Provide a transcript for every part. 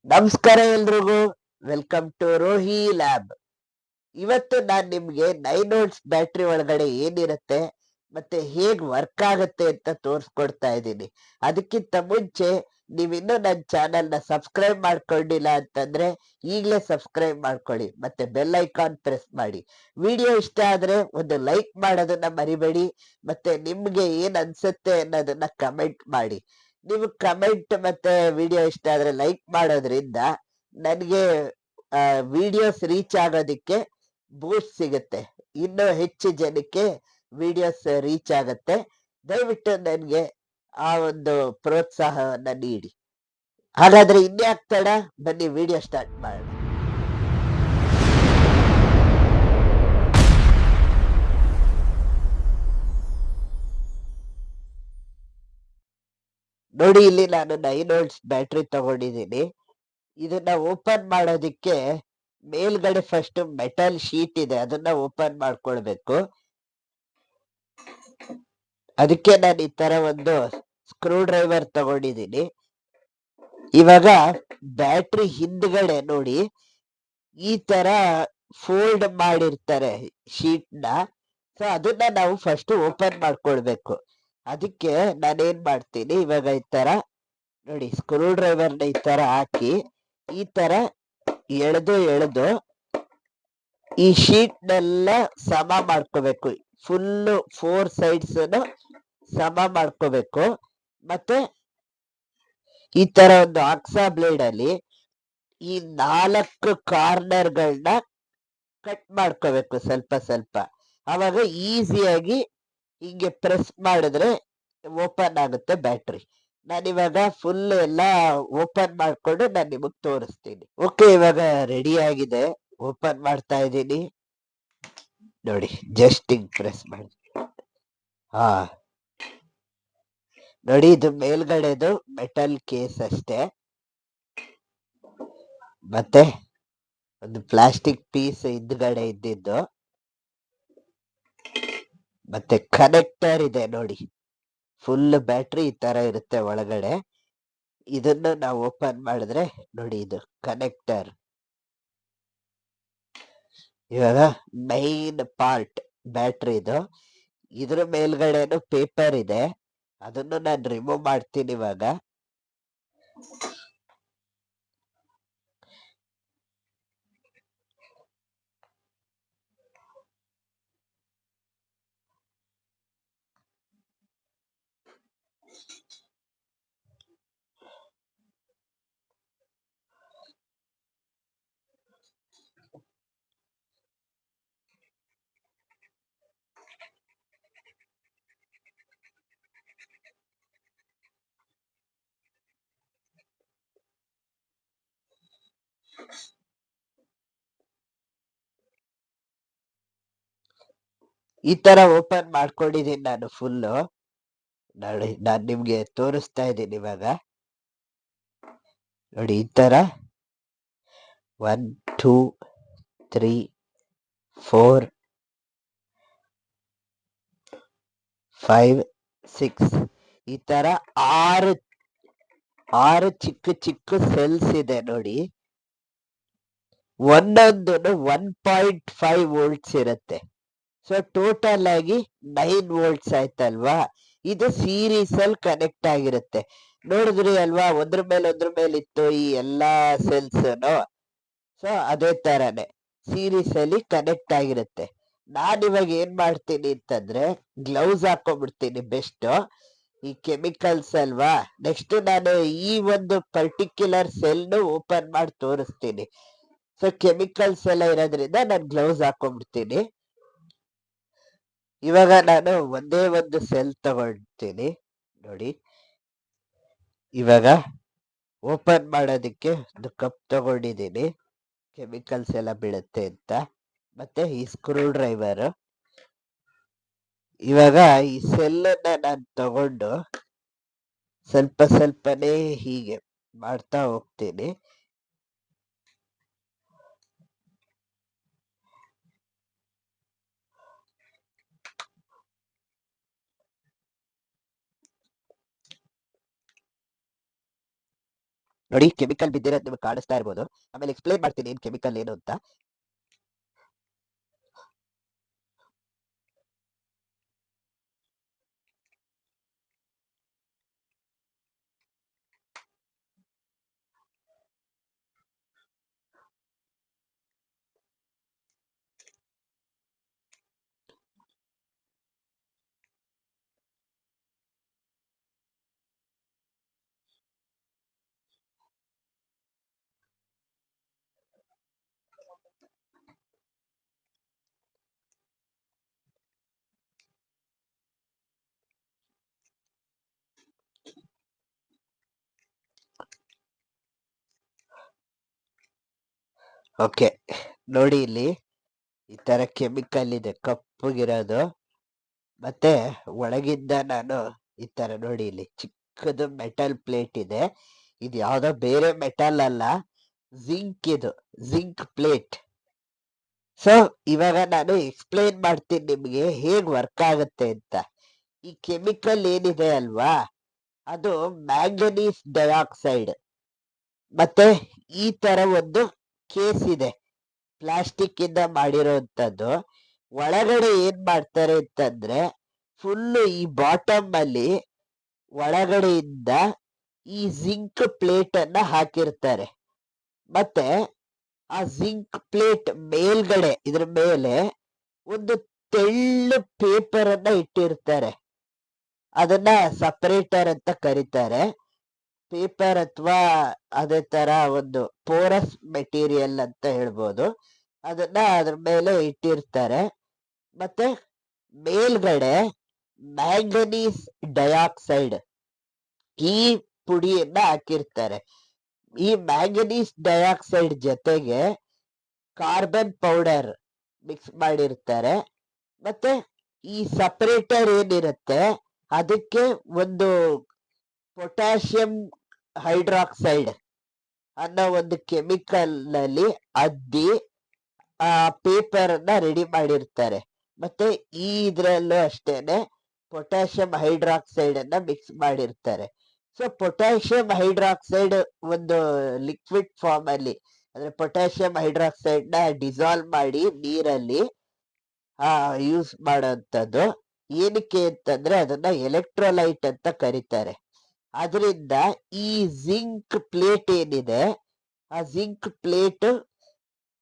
ನಮಸ್ಕಾರ ಎಲ್ರಿಗೂ. Welcome to Rohi lab. ಇವತ್ತು ನಾನು ನಿಮ್ಗೆ 9 ವೋಲ್ಟ್ಸ್ ಬ್ಯಾಟ್ರಿ ಒಳಗಡೆ ಏನಿರುತ್ತೆ ಮತ್ತೆ ಹೇಗ್ ವರ್ಕ್ ಆಗುತ್ತೆ ಅಂತ ತೋರಿಸ್ಕೊಡ್ತಾ ಇದ್ದೀನಿ. ಅದಕ್ಕಿಂತ ಮುಂಚೆ ನೀವಿನ್ನೂ ನನ್ನ ಚಾನೆಲ್ನ ಸಬ್ಸ್ಕ್ರೈಬ್ ಮಾಡ್ಕೊಂಡಿಲ್ಲ ಅಂತಂದ್ರೆ ಈಗಲೇ ಸಬ್ಸ್ಕ್ರೈಬ್ ಮಾಡ್ಕೊಳ್ಳಿ ಮತ್ತೆ ಬೆಲ್ ಐಕಾನ್ ಪ್ರೆಸ್ ಮಾಡಿ. ವಿಡಿಯೋ ಇಷ್ಟ ಆದ್ರೆ ಒಂದು ಲೈಕ್ ಮಾಡೋದನ್ನ ಮರಿಬೇಡಿ. ಮತ್ತೆ ನಿಮ್ಗೆ ಏನ್ ಅನ್ಸುತ್ತೆ ಅನ್ನೋದನ್ನ ಕಮೆಂಟ್ ಮಾಡಿ. ನೀವು ಕಮೆಂಟ್ ಮತ್ತೆ ವಿಡಿಯೋ ಇಷ್ಟ ಆದ್ರೆ ಲೈಕ್ ಮಾಡೋದ್ರಿಂದ ನನಗೆ ವಿಡಿಯೋಸ್ ರೀಚ್ ಆಗೋದಿಕ್ಕೆ ಬೂಸ್ಟ್ ಸಿಗುತ್ತೆ. ಇನ್ನೂ ಹೆಚ್ಚು ಜನಕ್ಕೆ ವಿಡಿಯೋಸ್ ರೀಚ್ ಆಗತ್ತೆ. ದಯವಿಟ್ಟು ನನಗೆ ಆ ಒಂದು ಪ್ರೋತ್ಸಾಹವನ್ನ ನೀಡಿ. ಹಾಗಾದ್ರೆ ಇನ್ಯಾಕ್ ತಡ, ಬನ್ನಿ ವಿಡಿಯೋ ಸ್ಟಾರ್ಟ್ ಮಾಡೋಣ. ನೋಡಿ, ಇಲ್ಲಿ ನಾನು 9 ವೋಲ್ಟ್ಸ್ ಬ್ಯಾಟ್ರಿ ತಗೊಂಡಿದ್ದೀನಿ. ಇದನ್ನ ಓಪನ್ ಮಾಡೋದಿಕ್ಕೆ ಮೇಲ್ಗಡೆ ಫಸ್ಟ್ ಮೆಟಲ್ ಶೀಟ್ ಇದೆ, ಅದನ್ನ ಓಪನ್ ಮಾಡ್ಕೊಳ್ಬೇಕು. ಅದಕ್ಕೆ ನಾನು ಈ ತರ ಒಂದು ಸ್ಕ್ರೂ ಡ್ರೈವರ್ ತಗೊಂಡಿದ್ದೀನಿ. ಇವಾಗ ಬ್ಯಾಟ್ರಿ ಹಿಂದ್ಗಡೆ ನೋಡಿ ಈ ತರ ಫೋಲ್ಡ್ ಮಾಡಿರ್ತಾರೆ ಶೀಟ್ ನ. ಸೊ ಅದನ್ನ ನಾವು ಫಸ್ಟ್ ಓಪನ್ ಮಾಡ್ಕೊಳ್ಬೇಕು. ಅದಕ್ಕೆ ನಾನೇನ್ ಮಾಡ್ತೀನಿ, ಇವಾಗ ಈ ತರ ನೋಡಿ ಸ್ಕ್ರೂ ಡ್ರೈವರ್ನ ಈ ತರ ಹಾಕಿ ಈ ತರ ಎಳೆದು ಎಳೆದು ಈ ಶೀಟ್ ನೆಲ್ಲ ಸಮ ಮಾಡ್ಕೋಬೇಕು. ಫುಲ್ 4 ಸೈಡ್ಸ್ ಸಮ ಮಾಡ್ಕೋಬೇಕು. ಮತ್ತೆ ಈ ತರ ಒಂದು ಆಕ್ಸಾ ಬ್ಲೇಡ್ ಅಲ್ಲಿ ಈ 4 ಕಾರ್ನರ್ಗಳನ್ನ ಕಟ್ ಮಾಡ್ಕೋಬೇಕು ಸ್ವಲ್ಪ ಸ್ವಲ್ಪ. ಅವಾಗ ಈಸಿಯಾಗಿ ಹಿಂಗೆ ಪ್ರೆಸ್ ಮಾಡಿದ್ರೆ ಓಪನ್ ಆಗುತ್ತೆ ಬ್ಯಾಟ್ರಿ. ನಾನಿವಾಗ ಫುಲ್ ಎಲ್ಲ ಓಪನ್ ಮಾಡ್ಕೊಂಡು ನಾನು ನಿಮಗ್ ತೋರಿಸ್ತೀನಿ. ಓಕೆ, ಇವಾಗ ರೆಡಿ ಆಗಿದೆ. ಓಪನ್ ಮಾಡ್ತಾ ಇದ್ದೀನಿ ನೋಡಿ. ಜಸ್ಟ್ ಹಿಂಗ್ ಪ್ರೆಸ್ ಮಾಡಿ. ಹಾ ನೋಡಿ, ಇದು ಮೇಲ್ಗಡೆದು ಮೆಟಲ್ ಕೇಸ್ ಅಷ್ಟೇ. ಮತ್ತೆ ಒಂದು ಪ್ಲಾಸ್ಟಿಕ್ ಪೀಸ್ ಹಿಂದ್ಗಡೆ ಇದ್ದಿದ್ದು. ಮತ್ತೆ ಕನೆಕ್ಟರ್ ಇದೆ ನೋಡಿ. ಫುಲ್ ಬ್ಯಾಟ್ರಿ ಈ ತರ ಇರುತ್ತೆ ಒಳಗಡೆ. ಇದನ್ನು ನಾವು ಓಪನ್ ಮಾಡಿದ್ರೆ ನೋಡಿ, ಇದು ಕನೆಕ್ಟರ್. ಇವಾಗ ಮೈನ್ ಪಾರ್ಟ್ ಬ್ಯಾಟ್ರಿದು. ಇದ್ರ ಮೇಲ್ಗಡೆನು ಪೇಪರ್ ಇದೆ, ಅದನ್ನು ನಾನು ರಿಮೂವ್ ಮಾಡ್ತೀನಿ ಇವಾಗ. ಈ ತರ ಓಪನ್ ಮಾಡ್ಕೊಂಡಿದ್ದೀನಿ ನಾನು ಫುಲ್ಲು. ನೋಡಿ, ನಾನು ನಿಮ್ಗೆ ತೋರಿಸ್ತಾ ಇದ್ದೀನಿ ಇವಾಗ. ನೋಡಿ ಈ ತರ 1 2 3 4 5 6 ಈ ತರ ಆರು ಚಿಕ್ಕ ಚಿಕ್ಕ ಸೆಲ್ಸ್ ಇದೆ ನೋಡಿ. ಒಂದೊಂದು 1.5 ವೋಲ್ಟ್ಸ್ ಇರುತ್ತೆ. ಸೊ ಟೋಟಲ್ ಆಗಿ 9 ವೋಲ್ಟ್ಸ್ ಆಯ್ತಲ್ವಾ. ಇದು ಸೀರೀಸ್ ಅಲ್ಲಿ ಕನೆಕ್ಟ್ ಆಗಿರುತ್ತೆ. ನೋಡಿದ್ರಿ ಅಲ್ವಾ, ಒಂದ್ರ ಮೇಲೆ ಇತ್ತು ಈ ಎಲ್ಲಾ ಸೆಲ್ಸ್. ಸೊ ಅದೇ ತರನೇ ಸೀರೀಸ್ ಅಲ್ಲಿ ಕನೆಕ್ಟ್ ಆಗಿರುತ್ತೆ. ನಾನಿವಾಗ ಏನ್ ಮಾಡ್ತೀನಿ ಅಂತಂದ್ರೆ ಗ್ಲೌಸ್ ಹಾಕೊಂಡ್ಬಿಡ್ತೀನಿ ಬೆಸ್ಟ್. ಈ ಕೆಮಿಕಲ್ಸ್ ಅಲ್ವಾ. ನೆಕ್ಸ್ಟ್ ನಾನು ಈ ಒಂದು ಪರ್ಟಿಕ್ಯುಲರ್ ಸೆಲ್ ಓಪನ್ ಮಾಡಿ ತೋರಿಸ್ತೀನಿ. ಸೊ ಕೆಮಿಕಲ್ಸ್ ಎಲ್ಲ ಇರೋದ್ರಿಂದ ನಾನು ಗ್ಲೌಸ್ ಹಾಕೊಂಡ್ಬಿಡ್ತೀನಿ. ಇವಾಗ ನಾನು ಒಂದೇ ಒಂದು ಸೆಲ್ ತಗೊಳ್ತೀನಿ ನೋಡಿ. ಇವಾಗ ಓಪನ್ ಮಾಡೋದಕ್ಕೆ ಒಂದು ಕಪ್ ತಗೊಂಡಿದ್ದೀನಿ, ಕೆಮಿಕಲ್ಸ್ ಎಲ್ಲ ಬೀಳುತ್ತೆ ಅಂತ. ಮತ್ತೆ ಈ ಸ್ಕ್ರೂ ಡ್ರೈವರ್. ಇವಾಗ ಈ ಸೆಲ್ಲನ್ನ ನಾನು ತಗೊಂಡು ಸ್ವಲ್ಪ ಸ್ವಲ್ಪನೇ ಹೀಗೆ ಮಾಡ್ತಾ ಹೋಗ್ತೀನಿ. ನೋಡಿ ಕೆಮಿಕಲ್ ಬಿದ್ದಿರೋದು ನಿಮ್ಗೆ ಕಾಣಿಸ್ತಾ ಇರ್ಬೋದು. ಆಮೇಲೆ ಎಕ್ಸ್ಪ್ಲೈನ್ ಮಾಡ್ತೀನಿ ಏನ್ ಕೆಮಿಕಲ್ ಏನು ಅಂತ. ಓಕೆ, ನೋಡಿ ಇಲ್ಲಿ ಈ ತರ ಕೆಮಿಕಲ್ ಇದೆ ಕಪ್ಪಗಿರೋದು. ಮತ್ತೆ ಒಳಗಿಂದ ನಾನು ಈ ತರ ನೋಡಿ ಇಲ್ಲಿ ಚಿಕ್ಕದು ಮೆಟಲ್ ಪ್ಲೇಟ್ ಇದೆ. ಇದು ಯಾವ್ದೋ ಬೇರೆ ಮೆಟಲ್ ಅಲ್ಲ, ಜಿಂಕ್. ಇದು ಜಿಂಕ್ ಪ್ಲೇಟ್. ಸೊ ಇವಾಗ ನಾನು ಎಕ್ಸ್ಪ್ಲೈನ್ ಮಾಡ್ತೀನಿ ನಿಮ್ಗೆ ಹೇಗ್ ವರ್ಕ್ ಆಗುತ್ತೆ ಅಂತ. ಈ ಕೆಮಿಕಲ್ ಏನಿದೆ ಅಲ್ವಾ, ಅದು ಮ್ಯಾಂಗನೀಸ್ ಡೈಆಕ್ಸೈಡ್. ಮತ್ತೆ ಈ ತರ ಒಂದು ಕೇಸ್ ಇದೆ, ಪ್ಲಾಸ್ಟಿಕ್ ಇಂದ ಮಾಡಿರೋಂಥದ್ದು. ಒಳಗಡೆ ಏನ್ ಮಾಡ್ತಾರೆ ಅಂತಂದ್ರೆ, ಫುಲ್ ಈ ಬಾಟಮ್ ಅಲ್ಲಿ ಒಳಗಡೆಯಿಂದ ಈ ಜಿಂಕ್ ಪ್ಲೇಟ್ ಅನ್ನ ಹಾಕಿರ್ತಾರೆ. ಮತ್ತೆ ಆ ಜಿಂಕ್ ಪ್ಲೇಟ್ ಮೇಲ್ಗಡೆ ಇದ್ರ ಮೇಲೆ ಒಂದು ತೆಳ್ಳು ಪೇಪರ್ ಅನ್ನ ಇಟ್ಟಿರ್ತಾರೆ. ಅದನ್ನ ಸಪರೇಟರ್ ಅಂತ ಕರೀತಾರೆ. ಪೇಪರ್ ಅಥವಾ ಅದೇ ತರ ಒಂದು ಪೋರಸ್ ಮೆಟೀರಿಯಲ್ ಅಂತ ಹೇಳ್ಬೋದು. ಅದನ್ನ ಅದ್ರ ಮೇಲೆ ಇಟ್ಟಿರ್ತಾರೆ. ಮತ್ತೆ ಮೇಲ್ಗಡೆ ಮ್ಯಾಂಗನೀಸ್ ಡೈಆಕ್ಸೈಡ್ ಈ ಪುಡಿಯನ್ನ ಹಾಕಿರ್ತಾರೆ. ಈ ಮ್ಯಾಂಗನೀಸ್ ಡೈಆಕ್ಸೈಡ್ ಜೊತೆಗೆ ಕಾರ್ಬನ್ ಪೌಡರ್ ಮಿಕ್ಸ್ ಮಾಡಿರ್ತಾರೆ. ಮತ್ತೆ ಈ ಸಪರೇಟರ್ ಏನಿರುತ್ತೆ ಅದಕ್ಕೆ ಒಂದು ಪೊಟ್ಯಾಷಿಯಂ ಹೈಡ್ರಾಕ್ಸೈಡ್ ಅನ್ನೋ ಒಂದು ಕೆಮಿಕಲ್ ನಲ್ಲಿ ಅದ್ದಿ ಆ ಪೇಪರ್ ಅನ್ನ ರೆಡಿ ಮಾಡಿರ್ತಾರೆ. ಮತ್ತೆ ಈ ಇದ್ರಲ್ಲೂ ಅಷ್ಟೇನೆ ಪೊಟ್ಯಾಷಿಯಂ ಹೈಡ್ರಾಕ್ಸೈಡ್ ಅನ್ನ ಮಿಕ್ಸ್ ಮಾಡಿರ್ತಾರೆ. ಸೊ ಪೊಟ್ಯಾಷಿಯಂ ಹೈಡ್ರಾಕ್ಸೈಡ್ ಒಂದು ಲಿಕ್ವಿಡ್ ಫಾರ್ಮ್ ಅಲ್ಲಿ, ಅಂದ್ರೆ ಪೊಟ್ಯಾಷಿಯಂ ಹೈಡ್ರಾಕ್ಸೈಡ್ ನ ಡಿಸಾಲ್ವ್ ಮಾಡಿ ನೀರಲ್ಲಿ ಯೂಸ್ ಮಾಡೋಂಥದ್ದು. ಏನಕ್ಕೆ ಅಂತಂದ್ರೆ ಅದನ್ನ ಎಲೆಕ್ಟ್ರೋಲೈಟ್ ಅಂತ ಕರೀತಾರೆ. ಅದರಿಂದ ಈ ಜಿಂಕ್ ಪ್ಲೇಟ್ ಏನಿದೆ, ಆ ಜಿಂಕ್ ಪ್ಲೇಟ್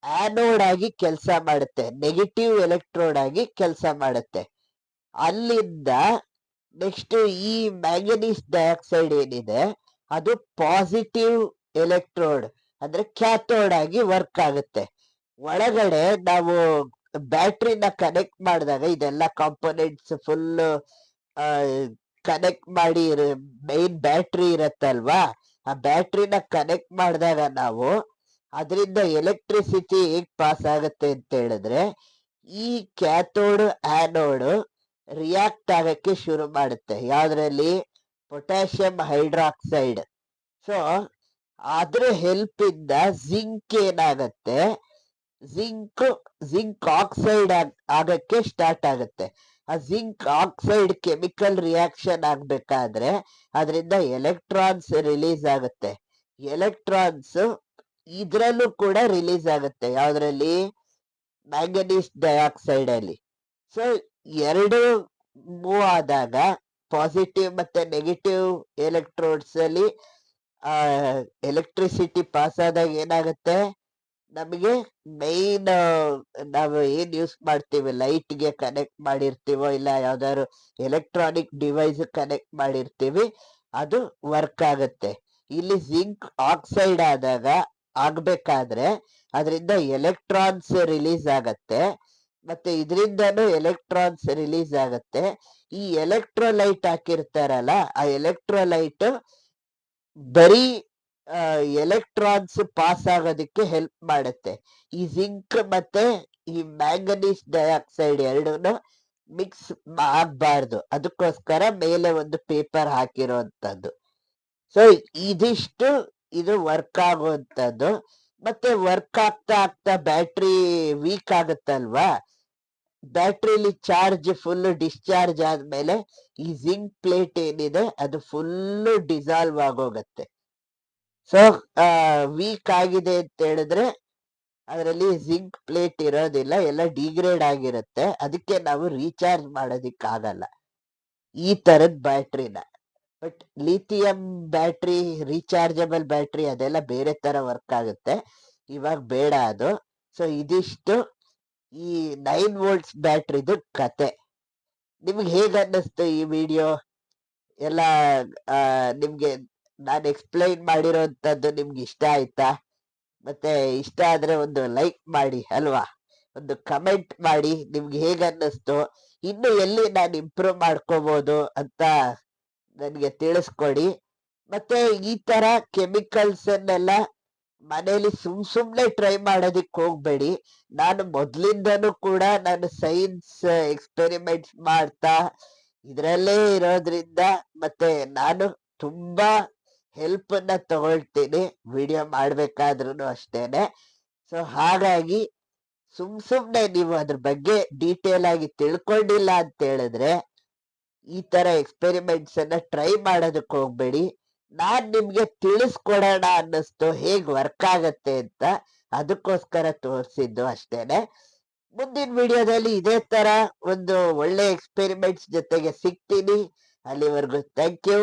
ಆನೋಡ್ ಆಗಿ ಕೆಲಸ ಮಾಡುತ್ತೆ, ನೆಗೆಟಿವ್ ಎಲೆಕ್ಟ್ರೋಡ್ ಆಗಿ ಕೆಲಸ ಮಾಡುತ್ತೆ. ಅಲ್ಲಿಂದ ನೆಕ್ಸ್ಟ್ ಈ ಮ್ಯಾಂಗನೀಸ್ ಡೈಆಕ್ಸೈಡ್ ಏನಿದೆ ಅದು ಪಾಸಿಟಿವ್ ಎಲೆಕ್ಟ್ರೋಡ್ ಅಂದ್ರೆ ಕ್ಯಾಥೋಡ್ ಆಗಿ ವರ್ಕ್ ಆಗುತ್ತೆ. ಒಳಗಡೆ ನಾವು ಬ್ಯಾಟ್ರಿನ ಕನೆಕ್ಟ್ ಮಾಡಿದಾಗ ಇದೆಲ್ಲ ಕಾಂಪೋನೆಂಟ್ಸ್ ಫುಲ್ ಕನೆಕ್ಟ್ ಮಾಡಿ ಮೈನ್ ಬ್ಯಾಟ್ರಿ ಇರತ್ತಲ್ವಾ, ಆ ಬ್ಯಾಟ್ರಿನ ಕನೆಕ್ಟ್ ಮಾಡಿದಾಗ ನಾವು ಅದರಿಂದ ಎಲೆಕ್ಟ್ರಿಸಿಟಿ ಹೇಗ್ ಪಾಸ್ ಆಗುತ್ತೆ ಅಂತ ಹೇಳಿದ್ರೆ, ಈ ಕ್ಯಾಥೋಡ್ ಆನೋಡ್ ರಿಯಾಕ್ಟ್ ಆಗಕ್ಕೆ ಶುರು ಮಾಡುತ್ತೆ. ಯಾವ್ದ್ರಲ್ಲಿ? Potassium hydroxide. ಸೊ ಅದ್ರ ಹೆಲ್ಪ್ ಇಂದ ಜಿಂಕ್ ಏನಾಗತ್ತೆ, ಜಿಂಕ್ ಆಕ್ಸೈಡ್ ಆಗಕ್ಕೆ ಸ್ಟಾರ್ಟ್ ಆಗುತ್ತೆ. ಆ ಜಿಂಕ್ ಆಕ್ಸೈಡ್ ಕೆಮಿಕಲ್ ರಿಯಾಕ್ಷನ್ ಆಗ್ಬೇಕಾದ್ರೆ ಅದರಿಂದ ಎಲೆಕ್ಟ್ರಾನ್ಸ್ ರಿಲೀಸ್ ಆಗುತ್ತೆ. ಎಲೆಕ್ಟ್ರಾನ್ಸ್ ಇದ್ರಲ್ಲೂ ಕೂಡ ರಿಲೀಸ್ ಆಗುತ್ತೆ. ಯಾವ್ದ್ರಲ್ಲಿ? ಮ್ಯಾಂಗನೀಸ್ ಡೈಆಕ್ಸೈಡ್ ಅಲ್ಲಿ. ಸೊ ಎರಡು ಮೂವ್ ಆದಾಗ ಪಾಸಿಟಿವ್ ಮತ್ತೆ ನೆಗೆಟಿವ್ ಎಲೆಕ್ಟ್ರೋಡ್ಸ್ ಅಲ್ಲಿ ಎಲೆಕ್ಟ್ರಿಸಿಟಿ ಪಾಸ್ ಆದಾಗ ಏನಾಗುತ್ತೆ, ನಮಗೆ ಮೈನ್ ನಾವು ಏನ್ ಯೂಸ್ ಮಾಡ್ತೀವಿ, ಲೈಟ್ ಗೆ ಕನೆಕ್ಟ್ ಮಾಡಿರ್ತೀವೋ ಇಲ್ಲ ಯಾವ್ದಾದ್ರು ಎಲೆಕ್ಟ್ರಾನಿಕ್ ಡಿವೈಸ್ ಕನೆಕ್ಟ್ ಮಾಡಿರ್ತೀವಿ, ಅದು ವರ್ಕ್ ಆಗುತ್ತೆ. ಇಲ್ಲಿ ಜಿಂಕ್ ಆಕ್ಸೈಡ್ ಆಗ್ಬೇಕಾದ್ರೆ ಅದರಿಂದ ಎಲೆಕ್ಟ್ರಾನ್ಸ್ ರಿಲೀಸ್ ಆಗತ್ತೆ. ಮತ್ತೆ ಇದರಿಂದನೂ ಎಲೆಕ್ಟ್ರಾನ್ಸ್ ರಿಲೀಸ್ ಆಗತ್ತೆ. ಈ ಎಲೆಕ್ಟ್ರೋಲೈಟ್ ಹಾಕಿರ್ತಾರಲ್ಲ, ಆ ಎಲೆಕ್ಟ್ರೋಲೈಟ್ ಬರೀ ಎಲೆಕ್ಟ್ರಾನ್ಸ್ ಪಾಸ್ ಆಗೋದಕ್ಕೆ ಹೆಲ್ಪ್ ಮಾಡುತ್ತೆ. ಈ ಜಿಂಕ್ ಮತ್ತೆ ಈ ಮ್ಯಾಂಗನೀಸ್ ಡೈಆಕ್ಸೈಡ್ ಎರಡೂನು ಮಿಕ್ಸ್ ಆಗ್ಬಾರ್ದು, ಅದಕ್ಕೋಸ್ಕರ ಮೇಲೆ ಒಂದು ಪೇಪರ್ ಹಾಕಿರೋಂಥದ್ದು. ಸೊ ಇದಿಷ್ಟು ಇದು ವರ್ಕ್ ಆಗುವಂಥದ್ದು. ಮತ್ತೆ ವರ್ಕ್ ಆಗ್ತಾ ಆಗ್ತಾ ಬ್ಯಾಟ್ರಿ ವೀಕ್ ಆಗುತ್ತಲ್ವಾ, ಬ್ಯಾಟ್ರಿಲಿ ಚಾರ್ಜ್ ಫುಲ್ ಡಿಸ್ಚಾರ್ಜ್ ಆದ್ಮೇಲೆ ಈ ಜಿಂಕ್ ಪ್ಲೇಟ್ ಏನಿದೆ ಅದು ಫುಲ್ ಡಿಸಾಲ್ವ್ ಆಗೋಗತ್ತೆ. ಸೊ ವೀಕ್ ಆಗಿದೆ ಅಂತ ಹೇಳಿದ್ರೆ ಅದರಲ್ಲಿ ಜಿಂಕ್ ಪ್ಲೇಟ್ ಇರೋದಿಲ್ಲ, ಎಲ್ಲ ಡಿಗ್ರೇಡ್ ಆಗಿರುತ್ತೆ, ಅದಕ್ಕೆ ನಾವು ರೀಚಾರ್ಜ್ ಮಾಡೋದಿಕ್ಕಾಗಲ್ಲ ಈ ತರದ್ ಬ್ಯಾಟ್ರಿನ. But lithium battery, rechargeable battery ಅದೆಲ್ಲ ಬೇರೆ ತರ ವರ್ಕ್ ಆಗುತ್ತೆ, ಇವಾಗ ಬೇಡ ಅದು. ಸೊ ಇದಿಷ್ಟು ಈ 9 ವೋಲ್ಟ್ಸ್ ಬ್ಯಾಟ್ರಿದು ಕತೆ. ನಿಮ್ಗೆ ಹೇಗ ಅನ್ನಿಸ್ತು ಈ ವಿಡಿಯೋ ಎಲ್ಲ? ನಿಮ್ಗೆ ನಾನು ಎಕ್ಸ್ಪ್ಲೈನ್ ಮಾಡಿರೋಂಥದ್ದು ನಿಮ್ಗೆ ಇಷ್ಟ ಆಯ್ತಾ? ಮತ್ತೆ ಇಷ್ಟ ಆದ್ರೆ ಒಂದು ಲೈಕ್ ಮಾಡಿ ಅಲ್ವಾ, ಒಂದು ಕಮೆಂಟ್ ಮಾಡಿ ನಿಮ್ಗೆ ಹೇಗ ಅನ್ನಿಸ್ತು, ಇನ್ನು ಎಲ್ಲಿ ನಾನು ಇಂಪ್ರೂವ್ ಮಾಡ್ಕೋಬಹುದು ಅಂತ ನನಗೆ ತಿಳಿಸ್ಕೊಡಿ. ಮತ್ತೆ ಈ ತರ ಕೆಮಿಕಲ್ಸ್ ಅನ್ನೆಲ್ಲ ಮನೇಲಿ ಸುಮ್ನೆ ಟ್ರೈ ಮಾಡೋದಿಕ್ ಹೋಗ್ಬೇಡಿ. ನಾನು ಮೊದ್ಲಿಂದನೂ ಕೂಡ ನಾನು ಸೈನ್ಸ್ ಎಕ್ಸ್ಪೆರಿಮೆಂಟ್ಸ್ ಮಾಡ್ತಾ ಇದ್ರಲ್ಲೇ ಇರೋದ್ರಿಂದ ಮತ್ತೆ ನಾನು ತುಂಬಾ ಹೆಲ್ಪ್ ಅನ್ನ ತಗೊಳ್ತೀನಿ ವಿಡಿಯೋ ಮಾಡ್ಬೇಕಾದ್ರೂ ಅಷ್ಟೇನೆ. ಸೊ ಹಾಗಾಗಿ ಸುಮ್ನೆ ನೀವು ಅದ್ರ ಬಗ್ಗೆ ಡೀಟೇಲ್ ಆಗಿ ತಿಳ್ಕೊಂಡಿಲ್ಲ ಅಂತ ಹೇಳಿದ್ರೆ ಈ ತರ ಎಕ್ಸ್ಪೆರಿಮೆಂಟ್ಸ್ ಅನ್ನ ಟ್ರೈ ಮಾಡೋದಕ್ಕೆ ಹೋಗ್ಬೇಡಿ. ನಾನ್ ನಿಮ್ಗೆ ತಿಳಿಸ್ಕೊಡೋಣ ಅನ್ನಿಸ್ತು ಹೇಗ್ ವರ್ಕ್ ಆಗತ್ತೆ ಅಂತ, ಅದಕ್ಕೋಸ್ಕರ ತೋರಿಸಿದ್ದು ಅಷ್ಟೇನೆ. ಮುಂದಿನ ವಿಡಿಯೋದಲ್ಲಿ ಇದೇ ತರ ಒಂದು ಒಳ್ಳೆ ಎಕ್ಸ್ಪೆರಿಮೆಂಟ್ಸ್ ಜೊತೆಗೆ ಸಿಗ್ತೀನಿ. ಅಲ್ಲಿವರೆಗೂ ಥ್ಯಾಂಕ್ ಯು.